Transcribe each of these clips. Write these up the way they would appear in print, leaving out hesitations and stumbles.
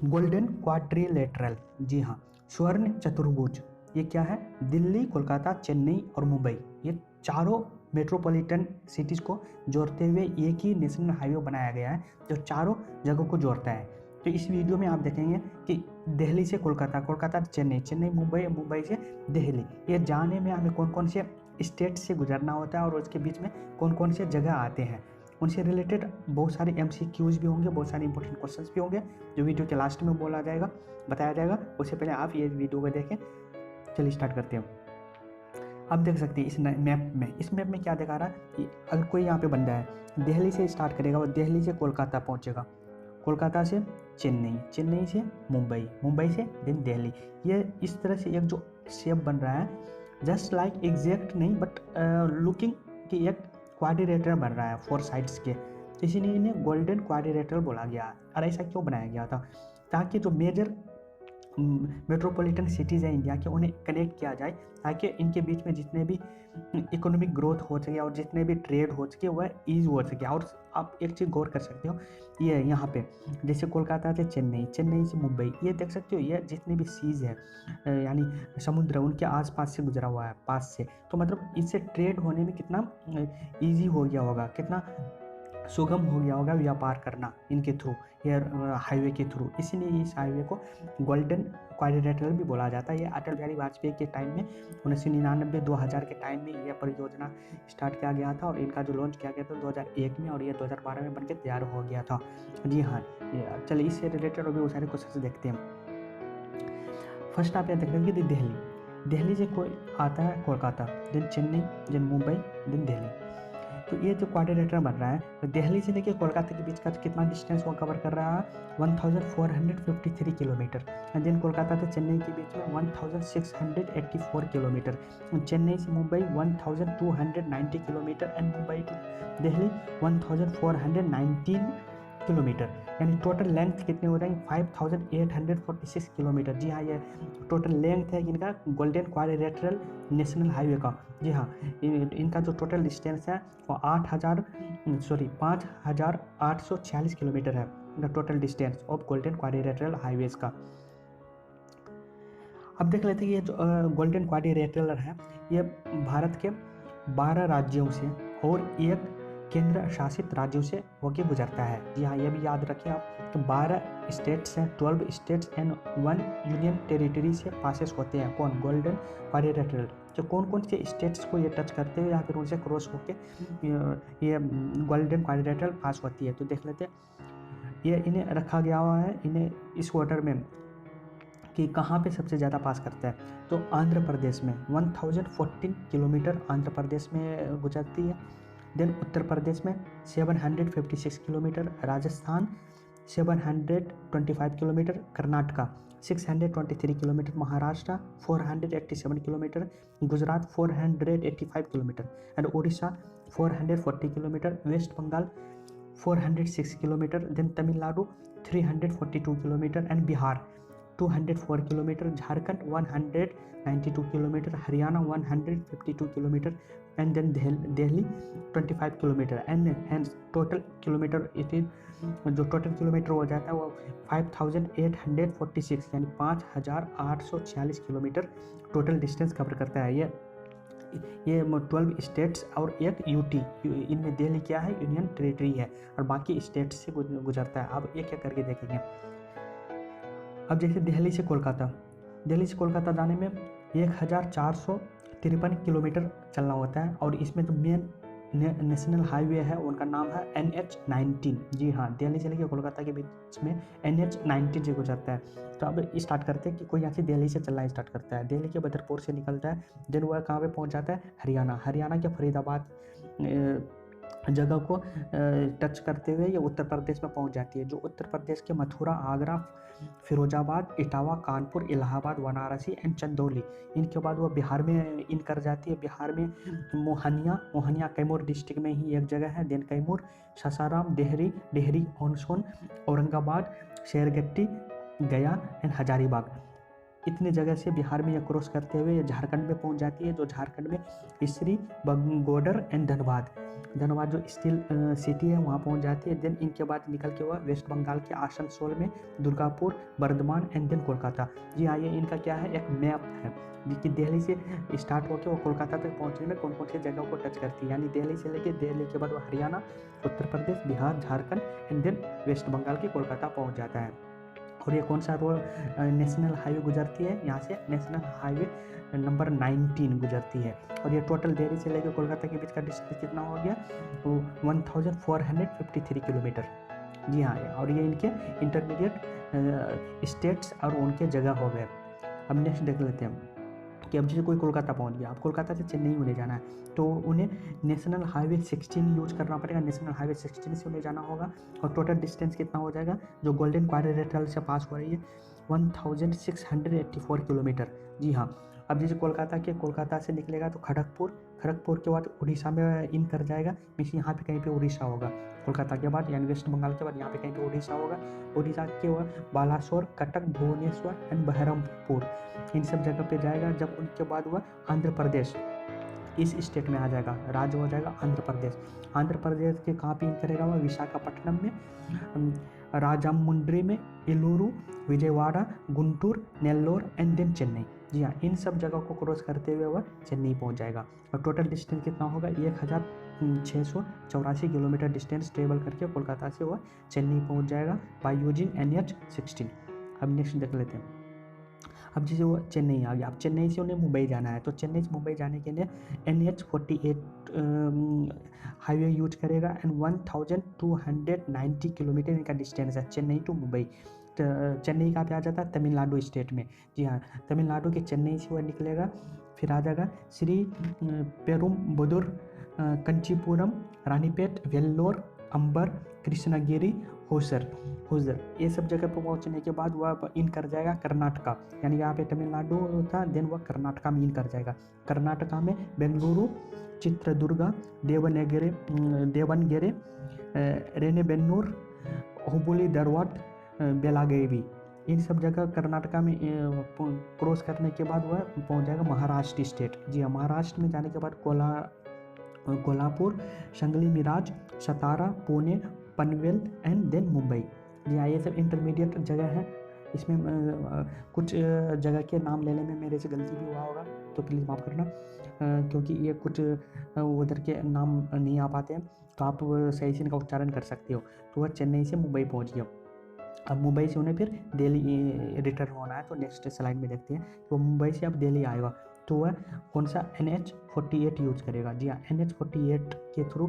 Golden quadrilateral, जी हाँ, स्वर्ण चतुर्भुज। ये क्या है? दिल्ली, कोलकाता, चेन्नई और मुंबई, ये चारों मेट्रोपॉलिटन सिटीज़ को जोड़ते हुए एक ही नेशनल हाईवे बनाया गया है जो चारों जगहों को जोड़ता है। तो इस वीडियो में आप देखेंगे कि दिल्ली से कोलकाता, कोलकाता से चेन्नई, चेन्नई मुंबई, मुंबई से दिल्ली, ये जाने में हमें कौन कौन से स्टेट से गुजरना होता है और उसके बीच में कौन कौन से जगह आते हैं। उनसे रिलेटेड बहुत सारे MCQs भी होंगे, बहुत सारे इंपॉर्टेंट क्वेश्चंस भी होंगे जो वीडियो के लास्ट में बताया जाएगा। उससे पहले आप ये वीडियो को देखें। चलिए स्टार्ट करते हैं। अब देख सकते हैं इस मैप में क्या दिखा रहा है कि अगर कोई यहाँ पे बंदा है, दिल्ली से स्टार्ट करेगा और दिल्ली से कोलकाता पहुँचेगा, कोलकाता से चेन्नई, चेन्नई से मुंबई, मुंबई से देन दिल्ली। ये इस तरह से एक जो शेप बन रहा है, जस्ट लाइक एग्जैक्ट नहीं बट लुकिंग कि एक क्वाड्रिलेटरल बन रहा है 4 साइड्स के, तो इसीलिए इन्हें गोल्डन क्वाड्रिलेटरल बोला गया। और ऐसा क्यों बनाया गया था? ताकि जो मेजर मेट्रोपॉलिटन सिटीज़ हैं इंडिया के, उन्हें कनेक्ट किया जाए, ताकि इनके बीच में जितने भी इकोनॉमिक ग्रोथ हो सके और जितने भी ट्रेड हो सके वह ईज हो सके। और आप एक चीज़ गौर कर सकते हो, ये यहाँ पे जैसे कोलकाता से चेन्नई, चेन्नई से मुंबई, ये देख सकते हो, ये जितने भी सीज़ है यानी समुद्र, उनके आसपास से गुजरा हुआ है, पास से। तो मतलब इससे ट्रेड होने में कितना ईजी हो गया होगा, कितना सुगम हो गया होगा व्यापार करना इनके थ्रू, एयर हाईवे के थ्रू। इसीलिए इस हाईवे को गोल्डन क्वाड्रिलेटरल भी बोला जाता है। ये अटल बिहारी वाजपेयी के टाइम में 1999-2000 के टाइम में यह परियोजना स्टार्ट किया गया था और इनका जो लॉन्च किया गया था 2001 में, और ये 2012 में बनकर तैयार हो गया था। जी हाँ, चलिए इससे रिलेटेड और भी बहुत सारे क्वेश्चन देखते हैं। फर्स्ट आप यहाँ देख रहे हैं कि दिल्ली, दिल्ली से कोई आता है Kolkata, then Chennai, then Mumbai, then Delhi. तो ये जो क्वाड्रिलेटरल बन रहा है, तो दिल्ली से लेकर कोलकाता के बीच का कितना डिस्टेंस वो कवर कर रहा है? 1453 किलोमीटर। एंड देन कोलकाता से चेन्नई के बीच में 1684 किलोमीटर। चेन्नई से Mumbai 1290 kilometre and Mumbai to Delhi 1419 kilometre. यानी टोटल लेंथ कितने हो जाएंगे? 5846 किलोमीटर। जी हाँ, ये टोटल लेंथ है इनका गोल्डन क्वाड्रिलेटरल नेशनल हाईवे का। जी हाँ, इनका जो टोटल डिस्टेंस है वो 5846 किलोमीटर है, इनका total distance of golden quadrilateral highways का। अब देख लेते हैं ये जो गोल्डन क्वाड्रिलेटरल है, ये भारत के 12 राज्यों से और एक केंद्र शासित राज्यों से होकर गुजरता है। जी हाँ, ये भी याद रखें आप कि 12 स्टेट्स हैं, 12 स्टेट्स एंड 1 यूनियन टेरिटरी से पासेस होते हैं। कौन? Golden quadrilateral. तो कौन कौन से स्टेट्स को ये टच करते हुए या फिर उनसे क्रॉस होके ये गोल्डन क्वाड्रिलेटरल पास होती है, तो देख लेते हैं। ये इन्हें रखा गया हुआ है, इन्हें इस ऑर्डर में कि कहाँ पे सबसे ज़्यादा पास करता है। तो आंध्र प्रदेश में 1014 किलोमीटर आंध्र प्रदेश में गुजरती है। देन उत्तर प्रदेश में 756 kilometre, Rajasthan 725 kilometre, Karnataka 623 kilometre, Maharashtra 487 kilometre, Gujarat 485 kilometre and Odisha 440 kilometre, West Bengal 406 kilometre, then Tamil Nadu 342 kilometre and Bihar 204 kilometre, Jharkhand 192 kilometre, Haryana 152 kilometre and then Delhi 25 kilometre and total kilometre जो टोटल किलोमीटर हो जाता है वो 5846 यानी 5846 किलोमीटर टोटल डिस्टेंस कवर करता है। ये 12 स्टेट्स और एक यूटी, इनमें दिल्ली क्या है? यूनियन टेरिटरी है और बाकी स्टेट्स से गुजरता है। अब एक एक करके देखेंगे। अब जैसे दिल्ली से कोलकाता जाने में 1453 किलोमीटर चलना होता है और इसमें जो मेन नेशनल हाईवे है उनका नाम है NH-19। जी हाँ, दिल्ली से लेकर कोलकाता के बीच में NH-19 से गुजरता है। तो अब स्टार्ट करते हैं कि कोई यहाँ से दिल्ली से चलना स्टार्ट करता है, दिल्ली के बदरपुर से निकलता है, देन वह कहाँ पे पहुँच जाता है? हरियाणा के फरीदाबाद जगह को टच करते हुए ये उत्तर प्रदेश में पहुंच जाती है, जो उत्तर प्रदेश के मथुरा, आगरा, फिरोजाबाद, इटावा, कानपुर, इलाहाबाद, वाराणसी एंड चंदौली। इनके बाद वो बिहार में इन कर जाती है। बिहार में मोहनिया कैमूर डिस्ट्रिक्ट में ही एक जगह है, देन कैमूर, सासाराम, डेहरी ऑनसोन, औरंगाबाद, शेरगट्टी, गया एंड हजारीबाग। इतनी जगह से बिहार में ये क्रॉस करते हुए ये झारखंड में पहुंच जाती है, जो झारखंड में इसरी, बगोडर एंड धनबाद जो स्टील सिटी है वहाँ पहुंच जाती है। देन इनके बाद निकल के वह वेस्ट बंगाल के आसनसोल में, दुर्गापुर, बर्धमान एंड देन कोलकाता। जी हाँ, ये इनका क्या है, एक मैप है कि दिल्ली से स्टार्ट होकर वो कोलकाता तक पहुंचने में कौन कौन सी जगह को टच करती है। यानी दिल्ली से लेके दिल्ली के बाद वो हरियाणा, उत्तर प्रदेश, बिहार, झारखंड एंड देन वेस्ट बंगाल की कोलकाता पहुंच जाता है। और ये कौन सा रोड नेशनल हाईवे गुजरती है, यहाँ से नेशनल हाईवे नंबर 19 गुजरती है। और ये टोटल दिल्ली से लेकर कोलकाता के बीच का डिस्टेंस कितना हो गया, 1453 किलोमीटर। जी हाँ, और ये इनके इंटरमीडिएट स्टेट्स और उनके जगह हो गए। अब नेक्स्ट देख लेते हैं कि अब जैसे कोई कोलकाता पहुंच गया, अब कोलकाता से चेन्नई उन्हें जाना है, तो उन्हें नेशनल हाईवे 16 यूज करना पड़ेगा। नेशनल हाईवे 16 से उन्हें जाना होगा। और टोटल डिस्टेंस कितना हो जाएगा, जो गोल्डन क्वाड्रिलेटरल से पास हो रही है, 1684 किलोमीटर। जी हाँ, अब जैसे कोलकाता से निकलेगा तो खड़गपुर के बाद उड़ीसा में इन कर जाएगा। मीन्स यहाँ पे कहीं पे उड़ीसा होगा कोलकाता के बाद, यानी वेस्ट बंगाल के बाद यहाँ पे कहीं पे उड़ीसा होगा। उड़ीसा के बाद बालासोर, कटक, भुवनेश्वर एंड बहरमपुर, इन सब जगह पे जाएगा। जब उनके बाद हुआ आंध्र प्रदेश, इस स्टेट में आ जाएगा, राज्य हो जाएगा आंध्र प्रदेश। आंध्र प्रदेश के कहाँ पे इन करेगा वह, विशाखापट्टनम में, राजामुंड्री में, एलूरू, विजयवाड़ा, गुंटूर, नेल्लोर एंड देन चेन्नई। जी हाँ, इन सब जगह को क्रॉस करते हुए वह चेन्नई पहुंच जाएगा। और टोटल डिस्टेंस कितना होगा, 1684 किलोमीटर डिस्टेंस ट्रेवल करके कोलकाता से वह चेन्नई पहुंच जाएगा बाय यूजिंग NH-16। अब नेक्स्ट देख लेते हैं। अब जैसे वो चेन्नई आ गया, अब चेन्नई से उन्हें मुंबई जाना है, तो चेन्नई से मुंबई जाने के लिए NH-48 हाईवे यूज करेगा एंड 1290 किलोमीटर इनका डिस्टेंस है चेन्नई टू मुंबई। चेन्नई कहाँ पे आ जाता है, तमिलनाडु स्टेट में। जी हाँ, तमिलनाडु के चेन्नई से वह निकलेगा, फिर आ जाएगा श्री पेरुम्बदूर, कंचीपुरम, रानीपेट, वेल्लोर, अंबर, कृष्णगिरी, होसर, ये सब जगह पर पहुंचने के बाद वह इन कर जाएगा कर्नाटका। यानी यहाँ पे तमिलनाडु था, देन वह कर्नाटका में इन कर जाएगा। कर्नाटका में बेंगलुरु, चित्रदुर्गा, देवनगेरे, रेनेबेन्नूर, हुबली धारवाड़, बेलागवी, इन सब जगह कर्नाटका में क्रॉस करने के बाद वह पहुंच जाएगा महाराष्ट्र स्टेट। जी हाँ, महाराष्ट्र में जाने के बाद कोल्हापुर, संगली, मिराज, सतारा, पुणे, पनवेल एंड देन मुंबई। जी हाँ, ये सब इंटरमीडिएट जगह है। इसमें कुछ जगह के नाम लेने में मेरे से गलती भी हुआ होगा तो प्लीज़ माफ़ करना, क्योंकि ये कुछ उधर के नाम नहीं आ पाते हैं, तो आप सही से इनका उच्चारण कर सकते हो। तो वह चेन्नई से मुंबई पहुंच गया। अब मुंबई से उन्हें फिर दिल्ली रिटर्न होना है, तो नेक्स्ट स्लाइड में देखते हैं। तो मुंबई से अब दिल्ली आएगा, तो वह कौन सा NH-48 यूज करेगा। जी हाँ, NH-48 के थ्रू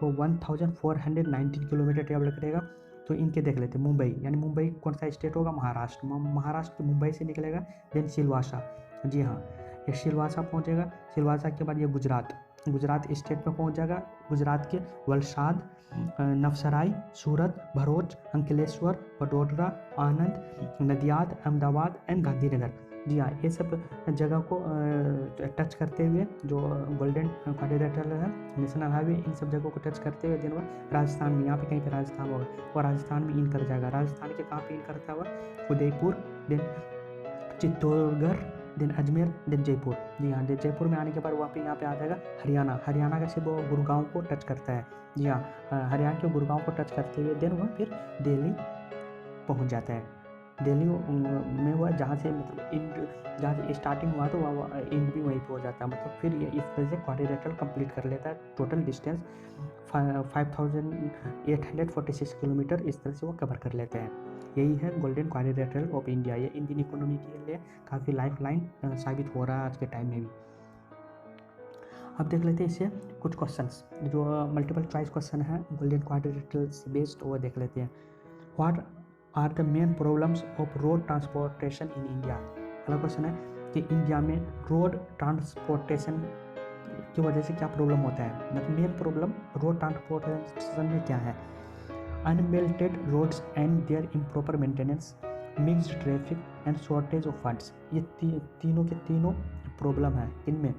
वो 1419 किलोमीटर ट्रेवल करेगा। तो इनके देख लेते हैं। मुंबई, यानी मुंबई कौन सा स्टेट होगा, महाराष्ट्र। महाराष्ट्र के मुंबई से निकलेगा, देन सिलवासा। जी हाँ, ये सिलवासा पहुँचेगा। सिलवासा के बाद ये गुजरात स्टेट में पहुँच जाएगा। गुजरात के वलसाड, नवसराई, सूरत, भरूच, अंकलेश्वर, वडोदरा, आनंद, नदियाद, अहमदाबाद एंड गांधीनगर। जी हाँ, ये सब जगह को टच करते हुए जो गोल्डन क्वाड्रिलेटरल है, नेशनल हाईवे, इन सब जगहों को टच करते हुए दिन वह राजस्थान में, यहाँ पे कहीं पे राजस्थान होगा, वह राजस्थान में इन कर जाएगा। राजस्थान के कहाँ पे इन करता हुआ, Udaipur, then Chittorgarh, then Ajmer, then Jaipur. जी हाँ, जयपुर में आने के बाद वहाँ पे यहाँ पे आ जाएगा हरियाणा का सिर्फ वो गुड़गांव को टच करता है। जी हाँ, हरियाणा के गुड़गांव को टच करते हुए देन वह फिर दिल्ली पहुँच जाता है। दिल्ली में वह जहाँ से स्टार्टिंग हुआ तो वह एंड भी वहीं पे हो जाता है। मतलब फिर ये इस तरह से क्वाड्रिलेटरल कंप्लीट कर लेता है। टोटल डिस्टेंस 5846 किलोमीटर इस तरह से वो कवर कर लेते हैं। यही है गोल्डन क्वाड्रिलेटरल ऑफ इंडिया। ये इंडियन इकोनॉमी के लिए काफ़ी लाइफ लाइन साबित हो रहा है आज के टाइम में भी। अब देख लेते हैं इससे कुछ क्वेश्चंस, जो मल्टीपल चॉइस क्वेश्चन है गोल्डन क्वाड्रिलेटरल से बेस्ड, वो देख लेते हैं। What are the main problems of road transportation in India. अगला क्वेश्चन है कि इंडिया में रोड ट्रांसपोर्टेशन की वजह से क्या प्रॉब्लम होता है। मतलब मेन प्रॉब्लम रोड ट्रांसपोर्टेशन में क्या है। Unmetalled roads and their improper maintenance, mixed traffic and shortage of funds. ये तीनों के तीनों प्रॉब्लम है। इनमें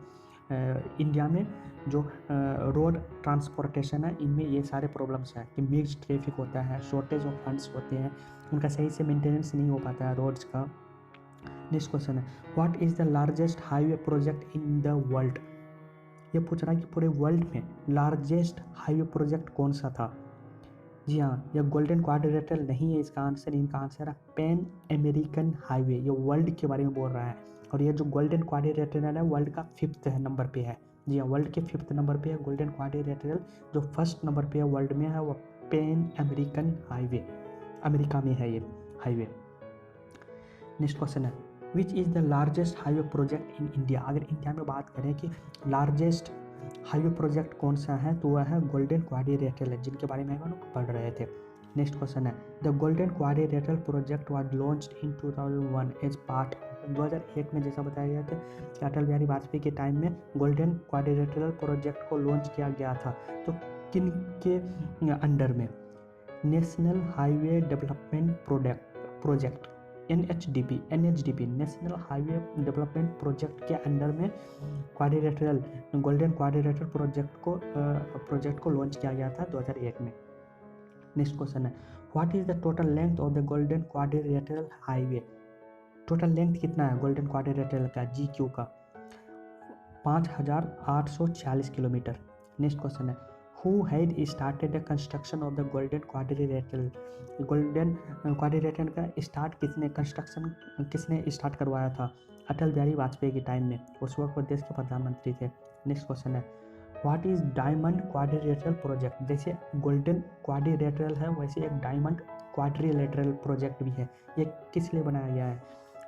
इंडिया में जो रोड ट्रांसपोर्टेशन है, इनमें ये सारे प्रॉब्लम्स हैं कि मिक्स्ड ट्रैफिक होता है, शॉर्टेज ऑफ फंड्स होते हैं, उनका सही से मेंटेनेंस नहीं हो पाता है रोड्स का, नेक्स्ट क्वेश्चन है what is the largest highway project in the world. ये पूछ रहा है कि पूरे वर्ल्ड में लार्जेस्ट हाईवे प्रोजेक्ट कौन सा था। जी हाँ, यह गोल्डन क्वाड्रिलेटरल नहीं है इसका आंसर। इनका आंसर है पैन अमेरिकन हाईवे। ये वर्ल्ड के बारे में बोल रहा है और ये जो गोल्डन क्वाड्रिलेटरल है वर्ल्ड का 5th नंबर पे है। जी हाँ, वर्ल्ड के 5th नंबर पे है गोल्डन क्वाड्रिलेटरल। जो 1st नंबर पे है वर्ल्ड में है वो पैन अमेरिकन हाईवे, अमेरिका में है ये हाईवे। नेक्स्ट क्वेश्चन है which is the largest highway project in India. अगर इंडिया में बात करें कि लार्जेस्ट हाईवे प्रोजेक्ट कौन सा है तो वह है गोल्डन क्वाड्रिलेटरल, जिनके बारे में हम लोग पढ़ रहे थे। नेक्स्ट क्वेश्चन है the golden quadrilateral project was launched in 2001 as part. 2001 में जैसा बताया गया था कि अटल बिहारी वाजपेयी के टाइम में गोल्डन क्वाड्रिलेटरल प्रोजेक्ट को लॉन्च किया गया था। तो किन के अंडर में? National highway development project NHDP national highway development project के अंडर में क्वाड्रिलेटरल गोल्डन क्वाड्रिलेटरल प्रोजेक्ट को लॉन्च किया गया था 2001 में। नेक्स्ट क्वेश्चन है what is the total length of the golden quadrilateral highway. Total length कितना है गोल्डन क्वाड्रिलेटरल का GQ का? 5846 किलोमीटर। नेक्स्ट क्वेश्चन है Who had started the construction of the golden quadrilateral। Golden quadrilateral का construction किसने start करवाया था? अटल बिहारी वाजपेयी के टाइम में, उस वक्त वो देश के प्रधानमंत्री थे। नेक्स्ट क्वेश्चन है what is diamond quadrilateral project. जैसे गोल्डन क्वाड्रिलेटरल है वैसे एक डायमंड क्वाड्रिलेटरल प्रोजेक्ट भी है। ये किस लिए बनाया गया है?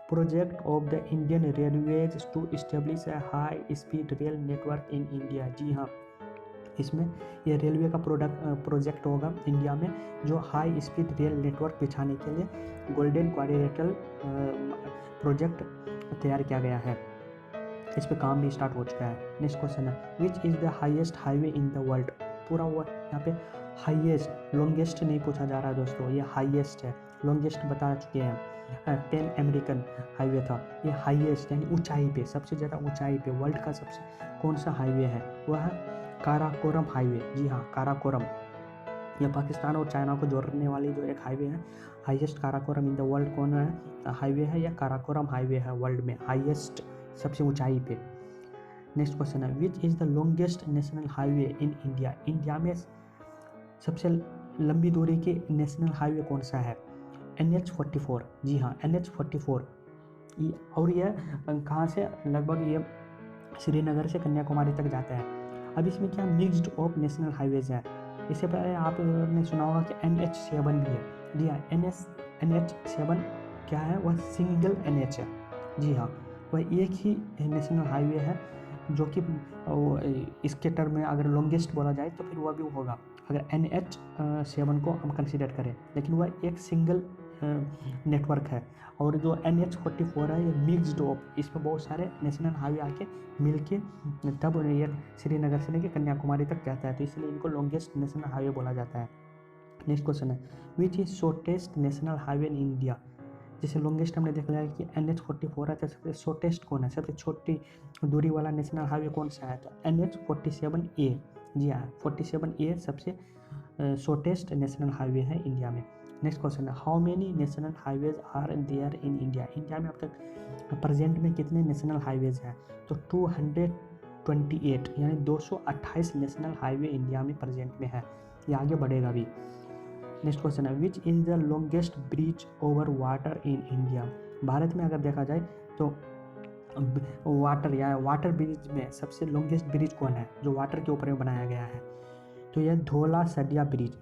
Project of the Indian railways to establish a high speed rail network in India. जी हाँ, इसमें यह रेलवे का प्रोजेक्ट होगा इंडिया में जो हाई स्पीड रेल नेटवर्क बिछाने के लिए गोल्डन क्वाड्रिलेटरल प्रोजेक्ट तैयार किया गया है। इस पे काम भी स्टार्ट हो चुका है। नेक्स्ट क्वेश्चन है which is the highest highway in the world. पूरा हुआ यहाँ पे हाईएस्ट, लॉन्गेस्ट नहीं पूछा जा रहा है दोस्तों, ये हाईएस्ट है। लॉन्गेस्ट बता चुके हैं, पैन अमेरिकन हाईवे था। ये हाईएस्ट यानी ऊंचाई पे, सबसे ज़्यादा ऊंचाई पे वर्ल्ड का सबसे कौन सा हाईवे है? वह है काराकोरम हाईवे। जी हाँ, काराकोरम, यह पाकिस्तान और चाइना को जोड़ने वाली जो एक हाईवे है। Highest Karakoram in the world कौन है हाईवे है? यह काराकोरम हाईवे है वर्ल्ड में हाईएस्ट, सबसे ऊंचाई पे। नेक्स्ट क्वेश्चन है which is the longest national highway in India. India में सबसे लंबी दूरी की नेशनल हाईवे कौन सा है? NH44। जी हाँ, NH44। और यह कहाँ से? लगभग ये श्रीनगर से कन्याकुमारी तक जाता है। अब इसमें क्या मिक्स्ड ऑफ नेशनल हाईवेज है। इससे पहले आपने सुना होगा कि NH7 भी है। जी हाँ, NH7 क्या है? वह सिंगल NH है। जी हाँ, वह एक ही नेशनल हाईवे है जो कि इसके टर्म में अगर लॉन्गेस्ट बोला जाए तो फिर वह भी होगा अगर NH7 को हम कंसीडर करें, लेकिन वह एक सिंगल नेटवर्क है। और जो NH44 है ये मिक्स्ड ऑफ, इसमें बहुत सारे नेशनल हाईवे आके मिलके तब ये श्रीनगर से लेकर कन्याकुमारी तक जाता है, तो इसलिए इनको लॉन्गेस्ट नेशनल हाईवे बोला जाता है। नेक्स्ट क्वेश्चन है which is shortest national highway in India. जैसे लॉन्गेस्ट हमने देखा है कि NH44 है, तो सबसे शॉर्टेस्ट कौन है? सबसे छोटी दूरी वाला नेशनल हाईवे कौन सा है? तो NH47A। जी हाँ, 47A सबसे शॉर्टेस्ट नेशनल हाईवे है इंडिया में। नेक्स्ट क्वेश्चन है how many national highways are there in India. India में अब तक प्रेजेंट में कितने नेशनल हाईवेज हैं? तो 228 यानी 228 नेशनल हाईवे इंडिया में प्रेजेंट में है। ये आगे बढ़ेगा भी। नेक्स्ट क्वेश्चन है which is the longest bridge over water in India. Bharat में अगर देखा जाए तो वाटर ब्रिज में सबसे लॉन्गेस्ट ब्रिज कौन है जो वाटर के ऊपर में बनाया गया है? तो यह धौला सदिया ब्रिज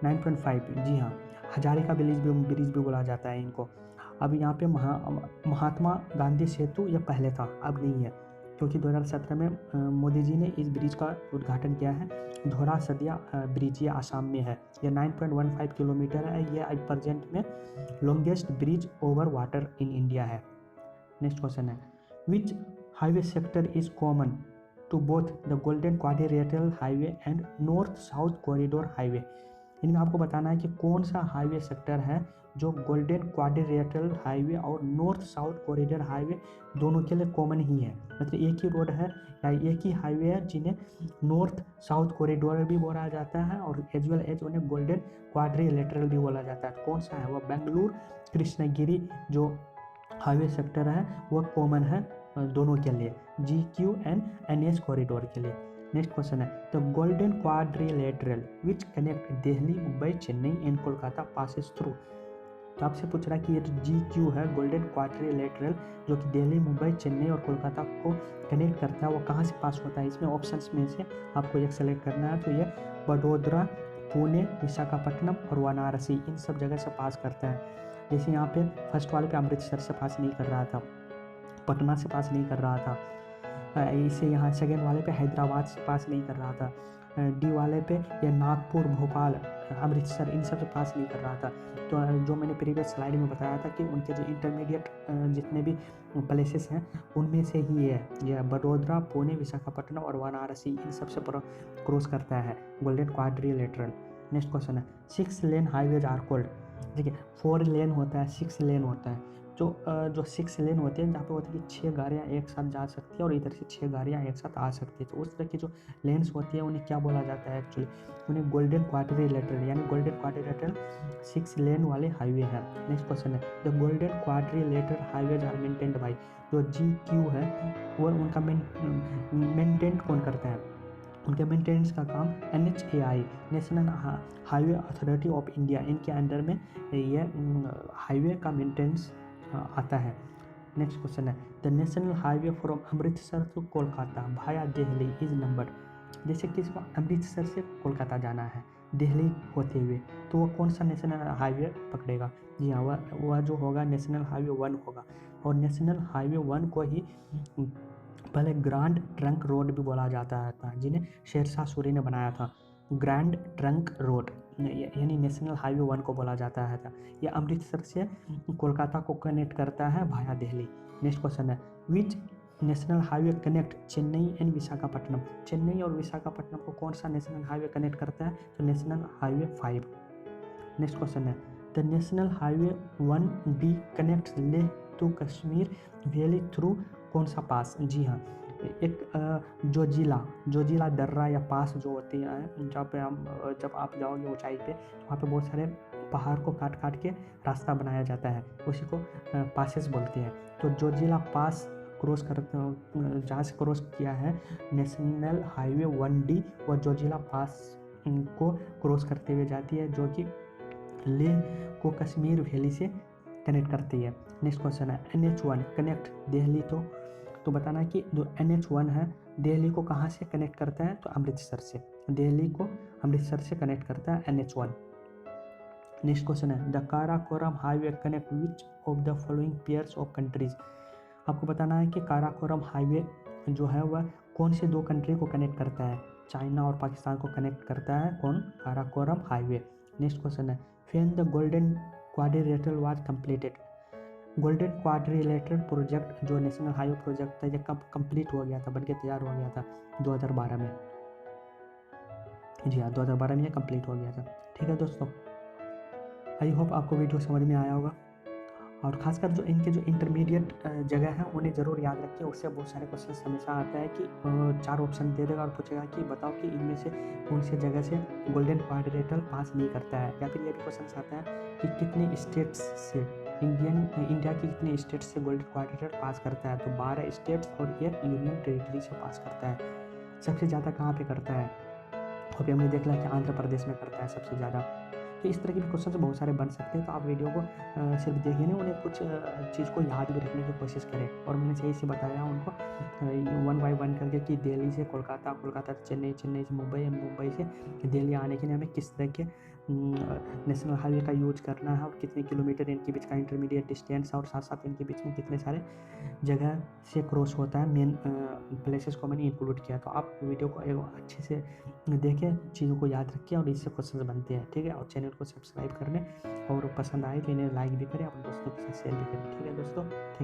9.5। जी हाँ, हजारिका ब्रिज भी बोला जाता है इनको। अब यहाँ पे महात्मा गांधी सेतु यह पहले था, अब नहीं है, क्योंकि 2017 में मोदी जी ने इस ब्रिज का उद्घाटन किया है। धौला सदिया ब्रिज ये आसाम में है। यह 9.15 किलोमीटर है। ये आज प्रेजेंट में longest bridge over water in India है। नेक्स्ट क्वेश्चन है which highway sector is common to both the golden quadrilateral highway and north south corridor highway. इनमें आपको बताना है कि कौन सा हाईवे सेक्टर है जो गोल्डन क्वाड्रिलेटरल हाईवे और नॉर्थ साउथ कॉरिडोर हाईवे दोनों के लिए कॉमन ही है। मतलब एक ही रोड है या एक ही हाईवे है जिन्हें नॉर्थ साउथ कॉरिडोर भी बोला जाता है और एज वेल एज उन्हें गोल्डन क्वाड्रिलेटरल भी बोला जाता है। कौन सा है? वह बेंगलुरु कृष्णगिरी जो हाईवे सेक्टर है वो कॉमन है दोनों के लिए, GQ एंड NH कॉरिडोर के लिए। नेक्स्ट क्वेश्चन है the golden quadrilateral which connect Delhi, Mumbai, Chennai and Kolkata passes through. तो आपसे पूछ रहा है कि ये जो GQ है गोल्डन क्वाड्रिलेटरल जो कि दिल्ली, मुंबई, चेन्नई और कोलकाता को कनेक्ट करता है, वो कहाँ से पास होता है। इसमें ऑप्शंस में से आपको एक सेलेक्ट करना है। तो ये वडोदरा, पुणे, विशाखापट्टनम और वाराणसी इन सब जगह से पास करता है। जैसे यहाँ पे फर्स्ट वाले पे अमृतसर से पास नहीं कर रहा था, पटना से पास नहीं कर रहा था, इसे यहाँ सेकेंड वाले पे हैदराबाद से पास नहीं कर रहा था, D वाले पे ये नागपुर, भोपाल, अमृतसर इन सब से पास नहीं कर रहा था। तो जो मैंने प्रीवियस स्लाइड में बताया था कि उनके जो इंटरमीडिएट जितने भी प्लेसेस हैं उनमें से ही है ये वडोदरा, पुणे, विशाखापट्टनम और वाराणसी इन सब से क्रॉस करता है गोल्डन क्वाड्रिलेटरल। नेक्स्ट क्वेश्चन है 6 लेन हाईवेज आर कॉल्ड। देखिए 4 लेन होता है, 6 लेन होता है। जो 6 लेन होते हैं जहाँ पे होता है कि 6 गाड़ियाँ एक साथ जा सकती है और इधर से 6 गाड़ियाँ एक साथ आ सकती है। तो उस तरह की जो लेन्स होती है उन्हें क्या बोला जाता है एक्चुअली, उन्हें गोल्डन क्वाड्रिलेटरल, यानी गोल्डन क्वाड्रिलेटरल 6 लेन वाले हाईवे है। नेक्स्ट क्वेश्चन है the golden quadrilateral highways are maintained by. जो GQ है वो उनका मेंटेन कौन करता है, उनके मेंटेनेंस का काम NHAI, national highway authority of India, इनके अंडर में ये हाईवे का मेंटेनेंस आता है। नेक्स्ट क्वेश्चन है the national highway from Amritsar to Kolkata भाया दिल्ली इज नंबर। जैसे कि इसको अमृतसर से कोलकाता जाना है दिल्ली होते हुए, तो वो कौन सा नेशनल हाईवे पकड़ेगा। जी हाँ, वह जो होगा नेशनल हाईवे 1 होगा। और नेशनल हाईवे 1 को ही पहले ग्रैंड ट्रंक रोड भी बोला जाता था, जिन्हें शेरशाह सूरी ने बनाया था। ग्रैंड ट्रंक रोड यानी नेशनल हाईवे 1 को बोला जाता है। यह अमृतसर से कोलकाता को कनेक्ट करता है भाया दिल्ली। नेक्स्ट क्वेश्चन है which national highway connect Chennai and Visakhapatnam. Chennai और विशाखापट्टनम को कौन सा नेशनल हाईवे कनेक्ट करता है, तो नेशनल हाईवे 5। नेक्स्ट क्वेश्चन है the national highway 1D connect Leh to Kashmir valley through कौन सा पास। जी हाँ, एक जोजिला दर्रा या पास जो होती है, जब आप जाओगे ऊंचाई पे तो वहाँ पे बहुत सारे पहाड़ को काट काट के रास्ता बनाया जाता है, उसी को पासेस बोलते हैं। तो जोजिला पास क्रॉस कर जहाँ से क्रॉस किया है नेशनल हाईवे 1D, वो जोजिला पास को क्रॉस करते हुए जाती है, जो कि लेह को कश्मीर वैली से कनेक्ट करती है। नेक्स्ट क्वेश्चन है NH1 कनेक्ट दिल्ली तो बताना कि जो NH1 है दिल्ली को कहाँ से कनेक्ट करता है, तो अमृतसर से। दिल्ली को अमृतसर से कनेक्ट करता है NH1। नेक्स्ट क्वेश्चन है the Karakoram highway connect which of the following pairs of countries. आपको बताना है कि काराकोरम हाईवे जो है वह कौन से 2 कंट्री को कनेक्ट करता है, चाइना और पाकिस्तान को कनेक्ट करता है कौन, काराकोरम हाईवे। नेक्स्ट क्वेश्चन है when the golden quadrilateral was completed. Golden quadrilateral project जो नेशनल हाईवे प्रोजेक्ट था ये कब कंप्लीट हो गया था, बनके तैयार हो गया था, 2012 में। जी हाँ, 2012 में ये कंप्लीट हो गया था। ठीक है दोस्तों, आई होप आपको वीडियो समझ में आया होगा। और खासकर जो इनके जो इंटरमीडिएट जगह है उन्हें ज़रूर याद रखिए, उससे बहुत सारे क्वेश्चन हमेशा आता है कि 4 ऑप्शन दे देगा और पूछेगा कि बताओ कि इनमें से कौन सी जगह से गोल्डन क्वाड्रिलेटरल पास नहीं करता है। या फिर ये भी क्वेश्चन आता है कि कितने स्टेट्स से इंडिया की कितने स्टेट्स से गोल्डन क्वाड्रिलेटरल पास करता है, तो 12 स्टेट्स और 1 यूनियन टेरिटरी से पास करता है। सबसे ज़्यादा कहाँ पे करता है, अभी हमने देख लिया कि आंध्र प्रदेश में करता है सबसे ज़्यादा। तो इस तरह के भी क्वेश्चन बहुत सारे बन सकते हैं, तो आप वीडियो को सिर्फ देखिए नहीं, उन्हें कुछ चीज़ को याद भी रखने की कोशिश करें। और मैंने सही से बताया उनको 1 by 1 करके कि दिल्ली से कोलकाता, कोलकाता से चेन्नई, चेन्नई से मुंबई, मुंबई से दिल्ली आने के लिए हमें किस तरह के नेशनल हाईवे का यूज करना है और कितने किलोमीटर इनके बीच का इंटरमीडिएट डिस्टेंस है, और साथ साथ इनके बीच में कितने सारे जगह से क्रॉस होता है, मेन प्लेसेस को मैंने इंक्लूड किया। तो आप वीडियो को अच्छे से देखें, चीज़ों को याद रखें और इससे क्वेश्चन बनते हैं। ठीक है, और चैनल को सब्सक्राइब करने और पसंद आए तो इन्हें लाइक भी करें, अपने दोस्तों के साथ शेयर भी करें। ठीक है दोस्तों।